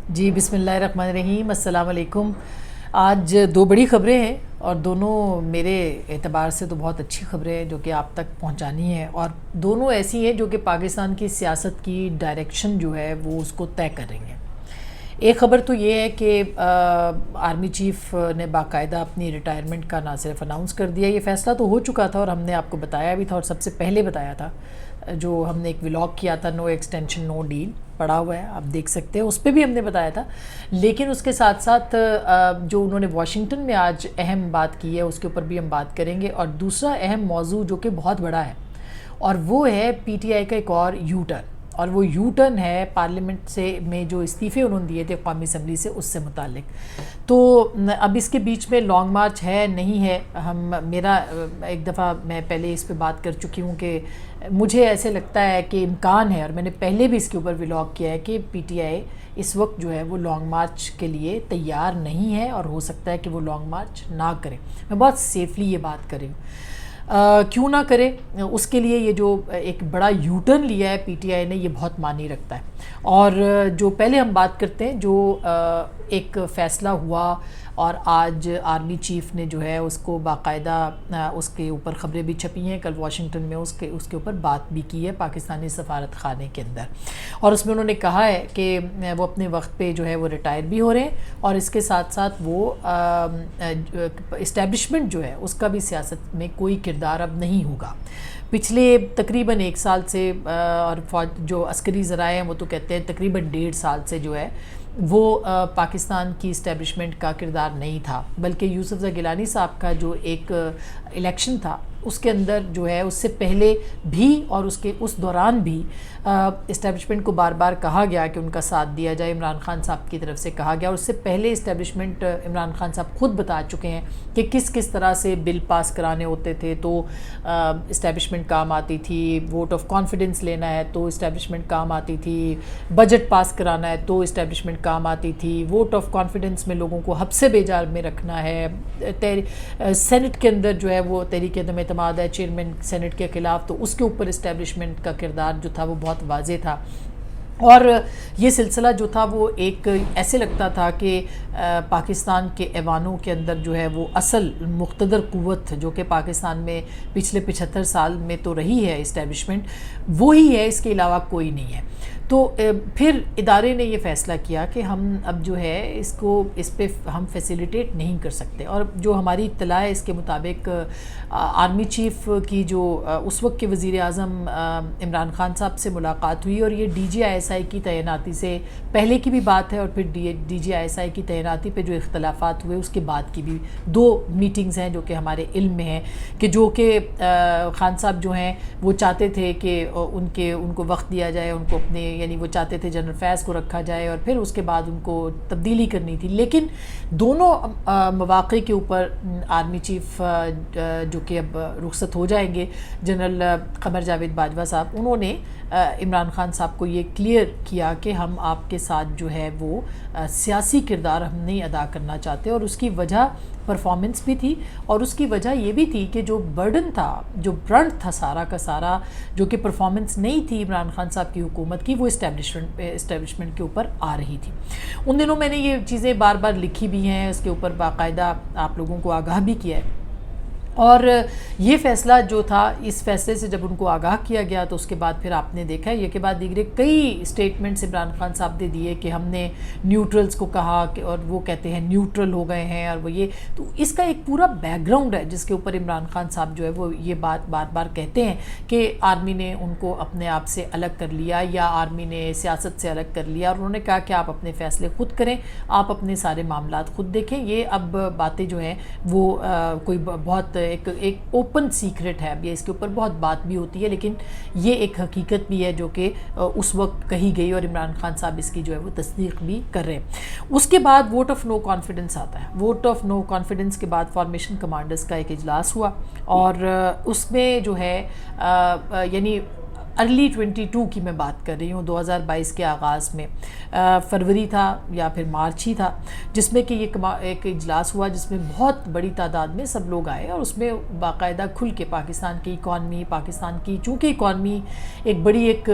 جی بسم اللہ الرحمن الرحیم، السلام علیکم۔ آج دو بڑی خبریں ہیں اور دونوں میرے اعتبار سے تو بہت اچھی خبریں ہیں جو کہ آپ تک پہنچانی ہیں، اور دونوں ایسی ہیں جو کہ پاکستان کی سیاست کی ڈائریکشن جو ہے وہ اس کو طے کریں گے۔ ایک خبر تو یہ ہے کہ آرمی چیف نے باقاعدہ اپنی ریٹائرمنٹ کا نہ صرف اناؤنس کر دیا، یہ فیصلہ تو ہو چکا تھا اور ہم نے آپ کو بتایا بھی تھا، اور سب سے پہلے بتایا تھا جو ہم نے ایک ولاگ کیا تھا، نو ایکسٹینشن نو ڈیل پڑا ہوا ہے، آپ دیکھ سکتے ہیں، اس پہ بھی ہم نے بتایا تھا۔ لیکن اس کے ساتھ ساتھ جو انہوں نے واشنگٹن میں آج اہم بات کی ہے اس کے اوپر بھی ہم بات کریں گے، اور دوسرا اہم موضوع جو کہ بہت بڑا ہے اور وہ ہے پی ٹی آئی کا ایک اور یو ٹرن، اور وہ یو ٹرن ہے پارلیمنٹ سے میں جو استعفے انہوں نے دیے تھے قومی اسمبلی سے، اس سے متعلق۔ تو اب اس کے بیچ میں لانگ مارچ ہے نہیں ہے، میرا ایک دفعہ میں پہلے اس پہ بات کر چکی ہوں کہ مجھے ایسے لگتا ہے کہ امکان ہے، اور میں نے پہلے بھی اس کے اوپر ولاگ کیا ہے، کہ پی ٹی آئی اس وقت جو ہے وہ لانگ مارچ کے لیے تیار نہیں ہے، اور ہو سکتا ہے کہ وہ لانگ مارچ نہ کرے۔ میں بہت سیفلی یہ بات کر رہی ہوں، کیوں نہ کرے، اس کے لیے یہ جو ایک بڑا یو ٹرن لیا ہے پی ٹی آئی نے، یہ بہت معنی رکھتا ہے۔ اور جو پہلے ہم بات کرتے ہیں، جو ایک فیصلہ ہوا اور آج آرمی چیف نے جو ہے اس کو باقاعدہ اس کے اوپر خبریں بھی چھپی ہیں، کل واشنگٹن میں اس کے اوپر بات بھی کی ہے پاکستانی سفارت خانے کے اندر، اور اس میں انہوں نے کہا ہے کہ وہ اپنے وقت پہ جو ہے وہ ریٹائر بھی ہو رہے ہیں، اور اس کے ساتھ ساتھ وہ اسٹیبلشمنٹ جو ہے اس کا بھی سیاست میں کوئی کردار اب نہیں ہوگا۔ پچھلے تقریباً 1 سال سے، اور جو عسکری ذرائع ہیں وہ تو کہتے ہیں تقریباً 1.5 سال سے جو ہے وہ پاکستان کی اسٹیبلشمنٹ کا کردار نہیں تھا، بلکہ یوسف زئی گیلانی صاحب کا جو ایک الیکشن تھا اس کے اندر جو ہے اس سے پہلے بھی اور اس دوران بھی اسٹیبلشمنٹ کو بار بار کہا گیا کہ ان کا ساتھ دیا جائے، عمران خان صاحب کی طرف سے کہا گیا، اور اس سے پہلے اسٹیبلشمنٹ عمران خان صاحب خود بتا چکے ہیں کہ کس طرح سے بل پاس کرانے ہوتے تھے تو اسٹیبلشمنٹ کام آتی تھی، ووٹ آف کانفیڈنس لینا ہے تو اسٹیبلشمنٹ کام آتی تھی، بجٹ پاس کرانا ہے تو اسٹیبلشمنٹ کام آتی تھی، ووٹ آف کانفیڈنس میں لوگوں کو حبس بیجار میں رکھنا ہے، سینٹ کے اندر جو ہے وہ تحریک عدم اعتماد ہے چیئرمین سینٹ کے خلاف، تو اس کے اوپر اسٹیبلشمنٹ کا کردار جو تھا وہ بہت واضح تھا، اور یہ سلسلہ جو تھا وہ ایک ایسے لگتا تھا کہ پاکستان کے ایوانوں کے اندر جو ہے وہ اصل مقتدر قوت جو کہ پاکستان میں پچھلے 75 سال میں تو رہی ہے اسٹیبلشمنٹ، وہی ہے، اس کے علاوہ کوئی نہیں ہے۔ تو پھر ادارے نے یہ فیصلہ کیا کہ ہم اب جو ہے اس پہ ہم فیسیلیٹیٹ نہیں کر سکتے، اور جو ہماری اطلاع ہے اس کے مطابق آرمی چیف کی جو اس وقت کے وزیر اعظم عمران خان صاحب سے ملاقات ہوئی، اور یہ D G I S I کی تعیناتی سے پہلے کی بھی بات ہے، اور پھر D G I S I کی تعیناتی پہ جو اختلافات ہوئے اس کے بعد کی بھی 2 میٹنگز ہیں جو کہ ہمارے علم میں ہیں، کہ جو کہ خان صاحب جو ہیں وہ چاہتے تھے کہ ان کو وقت دیا جائے، ان کو اپنے یعنی وہ چاہتے تھے جنرل فیض کو رکھا جائے اور پھر اس کے بعد ان کو تبدیلی کرنی تھی، لیکن دونوں مواقع کے اوپر آرمی چیف جو کہ اب رخصت ہو جائیں گے، جنرل قمر جاوید باجوہ صاحب، انہوں نے عمران خان صاحب کو یہ کلیئر کیا کہ ہم آپ کے ساتھ جو ہے وہ سیاسی کردار ہم نہیں ادا کرنا چاہتے، اور اس کی وجہ پرفارمنس بھی تھی، اور اس کی وجہ یہ بھی تھی کہ جو برڈن تھا، جو برنٹ تھا سارا کا سارا، جو کہ پرفارمنس نہیں تھی عمران خان صاحب کی حکومت کی، وہ اسٹیبلشمنٹ کے اوپر آ رہی تھی۔ ان دنوں میں نے یہ چیزیں بار بار لکھی بھی ہیں، اس کے اوپر باقاعدہ آپ لوگوں کو آگاہ بھی کیا ہے، اور یہ فیصلہ جو تھا، اس فیصلے سے جب ان کو آگاہ کیا گیا تو اس کے بعد پھر آپ نے دیکھا یہ کے بعد دیگرے کئی اسٹیٹمنٹس عمران خان صاحب نے دیے کہ ہم نے نیوٹرلز کو کہا کہ، اور وہ کہتے ہیں نیوٹرل ہو گئے ہیں، اور وہ یہ تو اس کا ایک پورا بیک گراؤنڈ ہے جس کے اوپر عمران خان صاحب جو ہے وہ یہ بات بار بار کہتے ہیں کہ آرمی نے ان کو اپنے آپ سے الگ کر لیا، یا آرمی نے سیاست سے الگ کر لیا، اور انہوں نے کہا کہ آپ اپنے فیصلے خود کریں، آپ اپنے سارے معاملات خود دیکھیں۔ یہ اب باتیں جو ہیں وہ کوئی بہت ایک اوپن سیکرٹ ہے، اب یہ اس کے اوپر بہت بات بھی ہوتی ہے، لیکن یہ ایک حقیقت بھی ہے جو کہ اس وقت کہی گئی، اور عمران خان صاحب اس کی جو ہے وہ تصدیق بھی کر رہے ہیں۔ اس کے بعد ووٹ آف نو کانفیڈنس آتا ہے، ووٹ آف نو کانفیڈنس کے بعد فارمیشن کمانڈرز کا ایک اجلاس ہوا، اور اس میں جو ہے یعنی ارلی 22 کی میں بات کر رہی ہوں، 2022 کے آغاز میں فروری تھا یا پھر مارچ ہی تھا، جس میں کہ ایک اجلاس ہوا جس میں بہت بڑی تعداد میں سب لوگ آئے، اور اس میں باقاعدہ کھل کے پاکستان کی اکانومی، پاکستان کی چونکہ اکانومی ایک بڑی ایک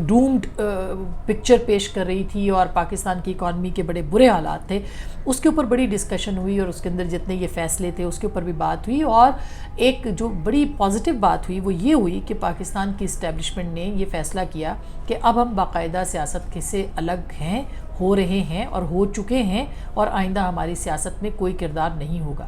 ڈومڈ پکچر پیش کر رہی تھی اور پاکستان کی اکانومی کے بڑے برے حالات تھے، اس کے اوپر بڑی ڈسکشن ہوئی اور اس کے اندر جتنے یہ فیصلے تھے اس کے اوپر بھی بات ہوئی، اور ایک جو بڑی پازیٹیو بات ہوئی وہ یہ ہوئی کہ پاکستان کی اسٹیبلشمنٹ نے یہ فیصلہ کیا کہ اب ہم باقاعدہ سیاست سے الگ ہیں، ہو رہے ہیں اور ہو چکے ہیں، اور آئندہ ہماری سیاست میں کوئی کردار نہیں ہوگا۔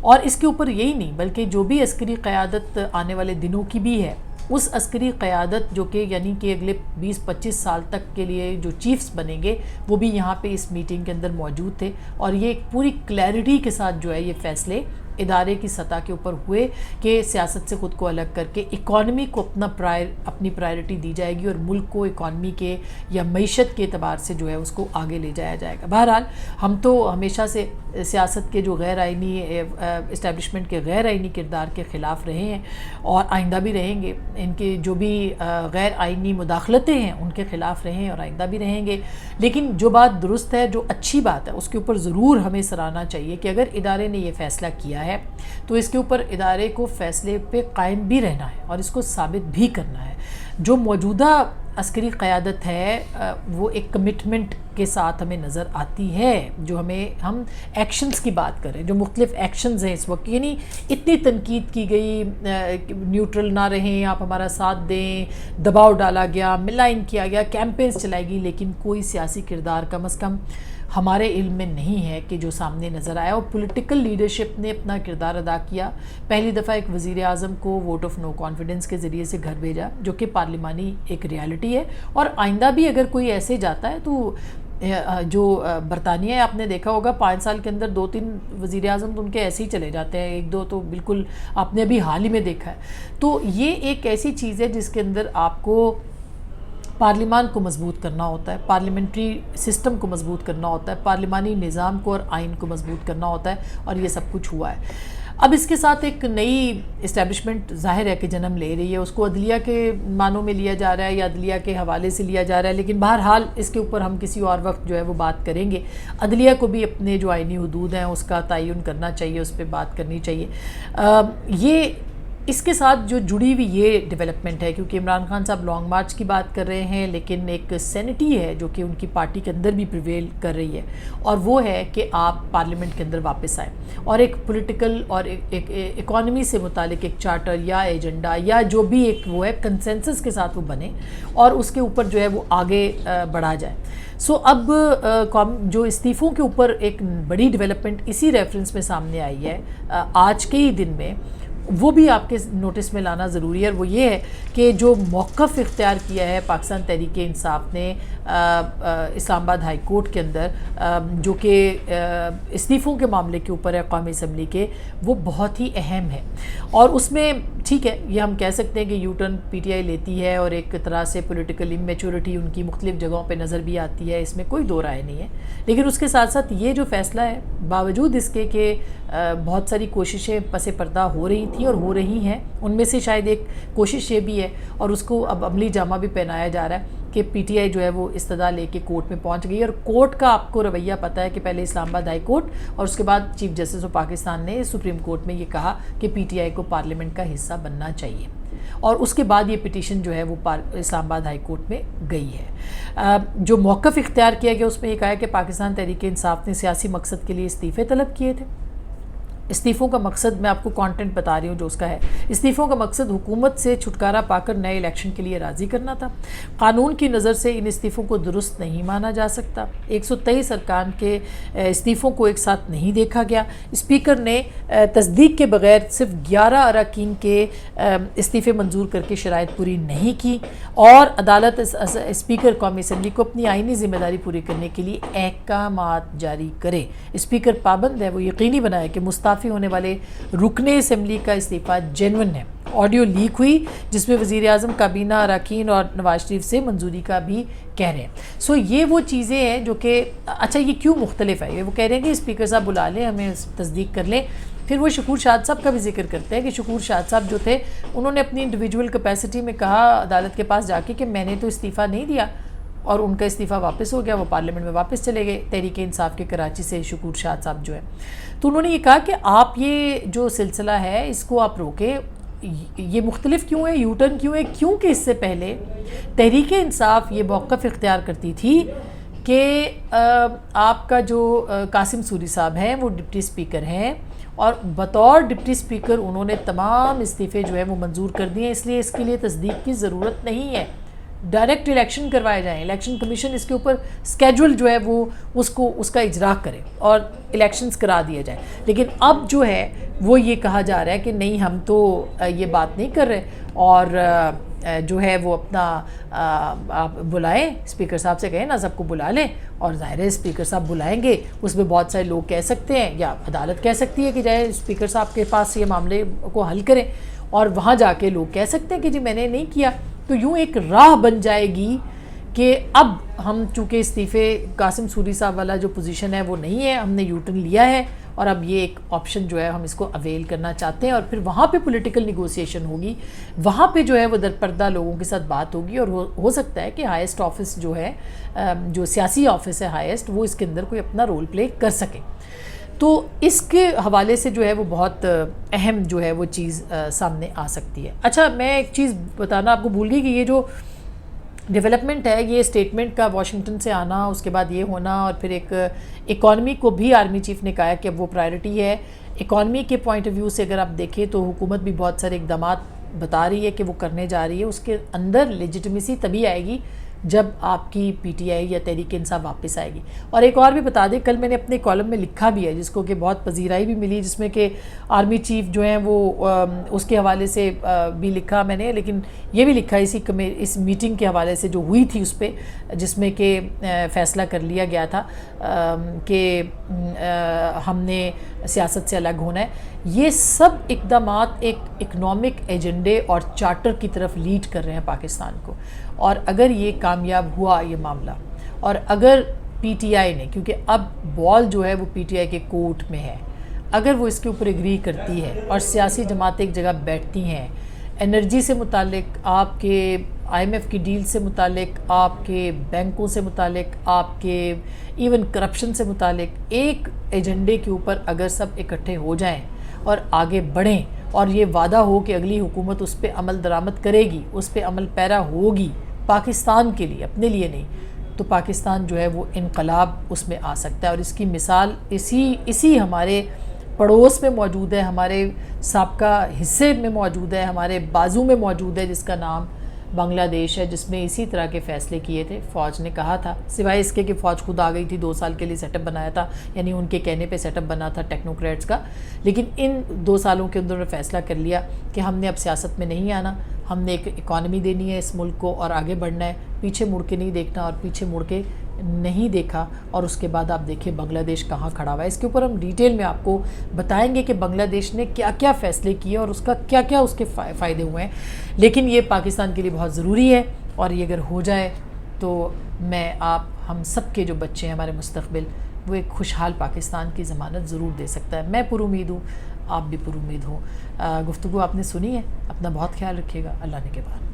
اور اس کے اوپر یہی نہیں بلکہ جو بھی عسکری قیادت آنے والے دنوں کی بھی ہے، اس عسکری قیادت جو کہ یعنی کہ اگلے 20-25 سال تک کے لیے جو چیفز بنیں گے وہ بھی یہاں پہ اس میٹنگ کے اندر موجود تھے، اور یہ ایک پوری کلیئرٹی کے ساتھ جو ہے یہ فیصلے ادارے کی سطح کے اوپر ہوئے کہ سیاست سے خود کو الگ کر کے اکانومی کو اپنی پرائرٹی دی جائے گی، اور ملک کو اکانومی کے یا معیشت کے اعتبار سے جو ہے اس کو آگے لے جایا جائے گا۔ بہرحال ہم تو ہمیشہ سے سیاست کے جو غیر آئینی اسٹیبلشمنٹ کے غیر آئینی کردار کے خلاف رہے ہیں اور آئندہ بھی رہیں گے، ان کے جو بھی غیر آئینی مداخلتیں ہیں ان کے خلاف رہے ہیں اور آئندہ بھی رہیں گے، لیکن جو بات درست ہے، جو اچھی بات ہے، اس کے اوپر ضرور ہمیں سراہنا چاہیے کہ اگر ادارے نے یہ فیصلہ کیا ہے تو اس کے اوپر ادارے کو فیصلے پہ قائم بھی رہنا ہے اور اس کو ثابت بھی کرنا ہے۔ جو موجودہ عسکری قیادت ہے وہ ایک کمٹمنٹ کے ساتھ ہمیں نظر آتی ہے، جو ہم ایکشنز کی بات کریں، جو مختلف ایکشنز ہیں اس وقت، یعنی اتنی تنقید کی گئی، نیوٹرل نہ رہیں، آپ ہمارا ساتھ دیں، دباؤ ڈالا گیا، ملائن کیا گیا، کیمپینز چلائی گئی، لیکن کوئی سیاسی کردار کم از کم ہمارے علم میں نہیں ہے کہ جو سامنے نظر آیا، اور پولیٹیکل لیڈرشپ نے اپنا کردار ادا کیا۔ پہلی دفعہ ایک وزیر اعظم کو ووٹ آف نو کانفیڈنس کے ذریعے سے گھر بھیجا، جو کہ پارلیمانی ایک ریالٹی ہے، اور آئندہ بھی اگر کوئی ایسے جاتا ہے تو جو برطانیہ ہے، آپ نے دیکھا ہوگا 5 سال کے اندر 2-3 وزیر اعظم تو ان کے ایسے ہی چلے جاتے ہیں، 1-2 تو بالکل آپ نے ابھی حال ہی میں دیکھا ہے۔ تو یہ ایک ایسی چیز ہے جس کے اندر آپ کو پارلیمان کو مضبوط کرنا ہوتا ہے، پارلیمنٹری سسٹم کو مضبوط کرنا ہوتا ہے، پارلیمانی نظام کو اور آئین کو مضبوط کرنا ہوتا ہے، اور یہ سب کچھ ہوا ہے۔ اب اس کے ساتھ ایک نئی اسٹیبلشمنٹ ظاہر ہے کہ جنم لے رہی ہے، اس کو عدلیہ کے معنوں میں لیا جا رہا ہے یا عدلیہ کے حوالے سے لیا جا رہا ہے، لیکن بہرحال اس کے اوپر ہم کسی اور وقت جو ہے وہ بات کریں گے۔ عدلیہ کو بھی اپنے جو آئینی حدود ہیں اس کا تعین کرنا چاہیے، اس پہ بات کرنی چاہیے۔ یہ اس کے ساتھ جو جڑی ہوئی یہ ڈیولپمنٹ ہے، کیونکہ عمران خان صاحب لانگ مارچ کی بات کر رہے ہیں، لیکن ایک سینٹی ہے جو کہ ان کی پارٹی کے اندر بھی پریویل کر رہی ہے، اور وہ ہے کہ آپ پارلیمنٹ کے اندر واپس آئیں اور ایک پولیٹیکل اور ایک اکانومی سے متعلق ایک چارٹر یا ایجنڈا یا جو بھی ایک وہ ہے کنسنسس کے ساتھ وہ بنے، اور اس کے اوپر جو ہے وہ آگے بڑھا جائے۔ اب جو استعفوں کے اوپر ایک بڑی ڈیولپمنٹ اسی ریفرنس میں سامنے آئی ہے آج کے ہی دن میں، وہ بھی آپ کے نوٹس میں لانا ضروری ہے، اور وہ یہ ہے کہ جو موقف اختیار کیا ہے پاکستان تحریک انصاف نے اسلام آباد ہائی کورٹ کے اندر، جو کہ استعفوں کے معاملے کے اوپر ہے قومی اسمبلی کے، وہ بہت ہی اہم ہے۔ اور اس میں ٹھیک ہے، یہ ہم کہہ سکتے ہیں کہ you turn P T I لیتی ہے اور ایک طرح سے پولیٹیکل امیچورٹی ان کی مختلف جگہوں پہ نظر بھی آتی ہے، اس میں کوئی دو رائے نہیں ہے، لیکن اس کے ساتھ ساتھ یہ جو فیصلہ ہے، باوجود اس کے کہ بہت ساری کوششیں پس پردہ ہو رہی تھیں اور ہو رہی ہیں، ان میں سے شاید ایک کوشش یہ بھی ہے اور اس کو اب عملی جامہ بھی پہنایا جا رہا ہے کہ پی ٹی آئی جو ہے وہ استدعا لے کے کورٹ میں پہنچ گئی، اور کورٹ کا آپ کو رویہ پتہ ہے کہ پہلے اسلام آباد ہائی کورٹ اور اس کے بعد چیف جسٹس آف پاکستان نے سپریم کورٹ میں یہ کہا کہ پی ٹی آئی کو پارلیمنٹ کا حصہ بننا چاہیے، اور اس کے بعد یہ پٹیشن جو ہے وہ اسلام آباد ہائی کورٹ میں گئی ہے۔ جو موقف اختیار کیا گیا اس میں یہ کہا ہے کہ پاکستان تحریک انصاف نے سیاسی مقصد کے لیے استعفے طلب کیے تھے۔ استعفوں کا مقصد، میں آپ کو کانٹینٹ بتا رہی ہوں جو اس کا ہے، استعفوں کا مقصد حکومت سے چھٹکارا پا کر نئے الیکشن کے لیے راضی کرنا تھا۔ قانون کی نظر سے ان استعفوں کو درست نہیں مانا جا سکتا۔ 123 ارکان کے استعفوں کو ایک ساتھ نہیں دیکھا گیا۔ اسپیکر نے تصدیق کے بغیر صرف 11 اراکین کے استعفے منظور کر کے شرائط پوری نہیں کی، اور عدالت اسپیکر قومی اسمبلی کو اپنی آئینی ذمہ داری پوری کرنے کے لیے احکامات جاری کرے۔ اسپیکر پابند ہے وہ یقینی بنائے کہ مستعفی ہونے والے رکن اسمبلی کا استعفیٰ جینون ہے۔ آڈیو لیک ہوئی جس میں وزیر اعظم کابینہ اراکین اور نواز شریف سے منظوری کا بھی کہہ رہے ہیں۔ یہ وہ چیزیں ہیں جو کہ اچھا یہ کیوں مختلف ہے، یہ وہ کہہ رہے ہیں کہ اسپیکر صاحب بلا لیں، ہمیں تصدیق کر لیں، پھر وہ شکور شاہد صاحب کا بھی ذکر کرتے ہیں کہ شکور شاہد صاحب جو تھے انہوں نے اپنی انڈیویجول کیپیسٹی میں کہا عدالت کے پاس جا کے کہ میں نے تو استعفیٰ نہیں دیا، اور ان کا استعفیٰ واپس ہو گیا، وہ پارلیمنٹ میں واپس چلے گئے تحریک انصاف کے کراچی سے شکور شاہد صاحب جو ہے. تو انہوں نے یہ کہا کہ آپ یہ جو سلسلہ ہے اس کو آپ روکیں، یہ مختلف کیوں ہے، یو ٹرن کیوں ہے؟ کیونکہ اس سے پہلے تحریک انصاف یہ موقف اختیار کرتی تھی کہ آپ کا جو قاسم سوری صاحب ہیں وہ ڈپٹی اسپیکر ہیں، اور بطور ڈپٹی اسپیکر انہوں نے تمام استعفے جو ہے وہ منظور کر دیے ہیں، اس لیے اس کے لیے تصدیق کی ضرورت نہیں ہے، ڈائریکٹ الیکشن کروائے جائیں، الیکشن کمیشن اس کے اوپر سکیجول جو ہے وہ اس کا اجرا کرے اور الیکشنز کرا دیا جائے. لیکن اب جو ہے وہ یہ کہا جا رہا ہے کہ نہیں، ہم تو یہ بات نہیں کر رہے، اور جو ہے وہ اپنا آپ بلائیں، اسپیکر صاحب سے کہیں نا سب کو بلا لیں، اور ظاہر ہے اسپیکر صاحب بلائیں گے، اس میں بہت سارے لوگ کہہ سکتے ہیں یا عدالت کہہ سکتی ہے کہ جائے اسپیکر صاحب کے پاس یہ معاملے کو حل کریں، اور وہاں جا کے لوگ کہہ سکتے ہیں کہ جی میں نے نہیں کیا. تو یوں ایک راہ بن جائے گی کہ اب ہم چونکہ استعفے قاسم سوری صاحب والا جو پوزیشن ہے وہ نہیں ہے، ہم نے یو ٹرن لیا ہے، اور اب یہ ایک آپشن جو ہے ہم اس کو اویل کرنا چاہتے ہیں، اور پھر وہاں پہ پولیٹیکل نیگوسیشن ہوگی، وہاں پہ جو ہے وہ درپردہ لوگوں کے ساتھ بات ہوگی، اور ہو سکتا ہے کہ ہائیسٹ آفس جو ہے، جو سیاسی آفس ہے ہائیسٹ، وہ اس کے اندر کوئی اپنا رول پلے کر سکے. تو اس کے حوالے سے جو ہے وہ بہت اہم جو ہے وہ چیز سامنے آ سکتی ہے. اچھا، میں ایک چیز بتانا آپ کو بھول گئی کہ یہ جو ڈیولپمنٹ ہے، یہ اسٹیٹمنٹ کا واشنگٹن سے آنا، اس کے بعد یہ ہونا، اور پھر ایک اکانومی کو بھی آرمی چیف نے کہا کہ اب وہ پرائرٹی ہے. اکانومی کے پوائنٹ آف ویو سے اگر آپ دیکھیں تو حکومت بھی بہت سارے اقدامات بتا رہی ہے کہ وہ کرنے جا رہی ہے، اس کے اندر لیجٹمیسی تبھی آئے گی جب آپ کی پی ٹی آئی یا تحریک انصاف واپس آئے گی. اور ایک اور بھی بتا دیں، کل میں نے اپنے کالم میں لکھا بھی ہے جس کو کہ بہت پذیرائی بھی ملی، جس میں کہ آرمی چیف جو ہیں وہ اس کے حوالے سے بھی لکھا میں نے، لیکن یہ بھی لکھا اس میٹنگ کے حوالے سے جو ہوئی تھی اس پہ، جس میں کہ فیصلہ کر لیا گیا تھا کہ ہم نے سیاست سے الگ ہونا ہے. یہ سب اقدامات ایک اکنامک ایجنڈے اور چارٹر کی طرف لیڈ کر رہے ہیں پاکستان کو، اور اگر یہ کامیاب ہوا یہ معاملہ، اور اگر پی ٹی آئی نے، کیونکہ اب بال جو ہے وہ پی ٹی آئی کے کورٹ میں ہے، اگر وہ اس کے اوپر ایگری کرتی ہے اور سیاسی جماعتیں ایک جگہ بیٹھتی ہیں، انرجی سے متعلق، آپ کے آئی ایم ایف کی ڈیل سے متعلق، آپ کے بینکوں سے متعلق، آپ کے ایون کرپشن سے متعلق، ایک ایجنڈے کے اوپر اگر سب اکٹھے ہو جائیں اور آگے بڑھیں، اور یہ وعدہ ہو کہ اگلی حکومت اس پہ عمل درآمد کرے گی، اس پہ عمل پیرا ہوگی پاکستان کے لیے، اپنے لیے نہیں، تو پاکستان جو ہے وہ انقلاب اس میں آ سکتا ہے. اور اس کی مثال اسی ہمارے پڑوس میں موجود ہے، ہمارے سابقہ حصے میں موجود ہے، ہمارے بازو میں موجود ہے، جس کا نام بنگلہ دیش ہے، جس میں اسی طرح کے فیصلے کیے تھے. فوج نے کہا تھا، سوائے اس کے کہ فوج خود آ گئی تھی، 2 سال کے لیے سیٹ اپ بنایا تھا، یعنی ان کے کہنے پہ سیٹ اپ بنا تھا ٹیکنوکریٹس کا، لیکن ان 2 سالوں کے اندر فیصلہ کر لیا کہ ہم نے اب سیاست میں نہیں آنا، ہم نے ایک اکانومی دینی ہے اس ملک کو اور آگے بڑھنا ہے، پیچھے مڑ کے نہیں دیکھنا، اور پیچھے مڑ کے نہیں دیکھا. اور اس کے بعد آپ دیکھیں بنگلہ دیش کہاں کھڑا ہوا ہے. اس کے اوپر ہم ڈیٹیل میں آپ کو بتائیں گے کہ بنگلہ دیش نے کیا کیا فیصلے کیے اور اس کا کیا کیا اس کے فائدے ہوئے ہیں. لیکن یہ پاکستان کے لیے بہت ضروری ہے، اور یہ اگر ہو جائے تو میں ہم سب کے جو بچے ہیں، ہمارے مستقبل، وہ ایک خوشحال پاکستان کی ضمانت ضرور دے سکتا ہے. میں پر امید ہوں، آپ بھی پر امید ہوں. گفتگو آپ نے سنی ہے، اپنا بہت خیال رکھیے گا. اللہ نے کے بعد.